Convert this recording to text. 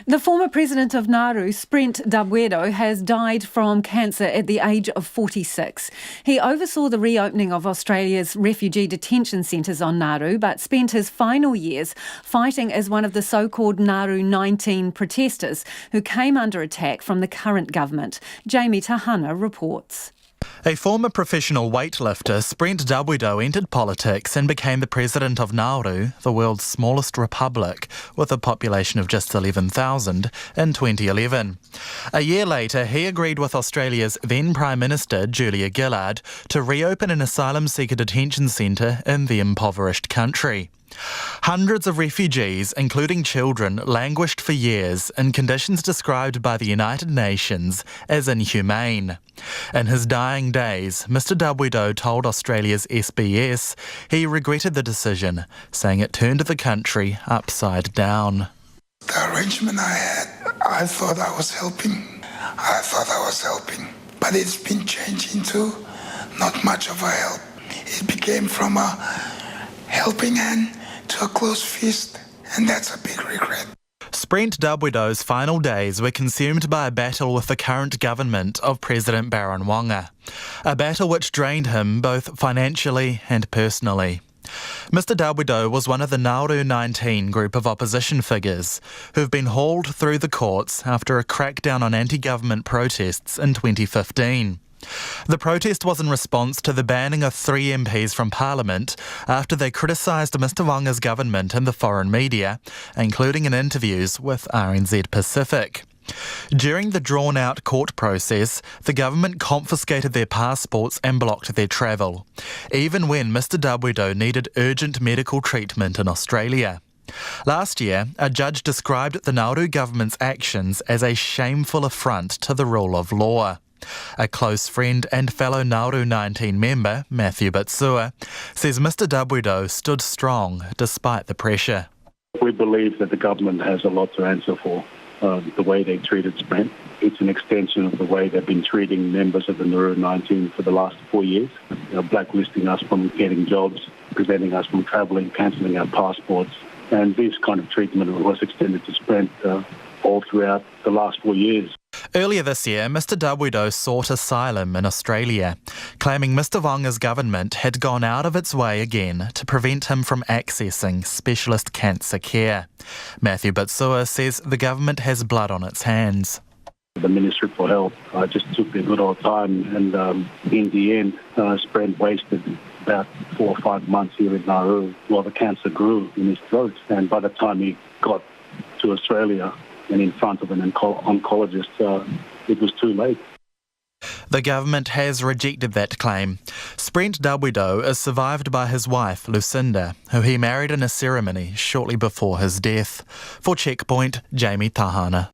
The former president of Nauru, Sprent Dabwido, has died from cancer at the age of 46. He oversaw the reopening of Australia's refugee detention centres on Nauru, but spent his final years fighting as one of the so-called Nauru 19 protesters who came under attack from the current government. Jamie Tahana reports. A former professional weightlifter, Sprent Dabwido entered politics and became the president of Nauru, the world's smallest republic, with a population of just 11,000 in 2011. A year later, he agreed with Australia's then Prime Minister, Julia Gillard, to reopen an asylum seeker detention centre in the impoverished country. Hundreds of refugees, including children, languished for years in conditions described by the United Nations as inhumane. In his dying days, Mr Dabwido told Australia's SBS he regretted the decision, saying it turned the country upside down. The arrangement I had, I thought I was helping. But it's been changed into not much of a help. It became from a helping hand to a closed fist, and that's a big regret. Sprent Dabwido's final days were consumed by a battle with the current government of President Barron, a battle which drained him both financially and personally. Mr Dabwido was one of the Nauru 19 group of opposition figures who've been hauled through the courts after a crackdown on anti-government protests in 2015. The protest was in response to the banning of 3 MPs from Parliament after they criticised Mr Wanga's government in the foreign media, including in interviews with RNZ Pacific. During the drawn-out court process, the government confiscated their passports and blocked their travel, even when Mr Dabwido needed urgent medical treatment in Australia. Last year, a judge described the Nauru government's actions as a shameful affront to the rule of law. A close friend and fellow Nauru 19 member, Matthew Batsua, says Mr Dabwido stood strong despite the pressure. We believe that the government has a lot to answer for. The way they treated Sprent. It's an extension of the way they've been treating members of the Nauru 19 for the last 4 years, blacklisting us from getting jobs, preventing us from travelling, cancelling our passports. And this kind of treatment was extended to Sprent all throughout the last 4 years. Earlier this year, Mr Dabwido sought asylum in Australia, claiming Mr Wanga's government had gone out of its way again to prevent him from accessing specialist cancer care. Matthew Batsua says the government has blood on its hands. The Ministry for Health just took their good old time, and in the end, Sprent wasted about 4 or 5 months here in Nauru while the cancer grew in his throat. And by the time he got to Australia and in front of an oncologist, it was too late. The government has rejected that claim. Sprent Dabwido is survived by his wife, Lucinda, who he married in a ceremony shortly before his death. For Checkpoint, Jamie Tahana.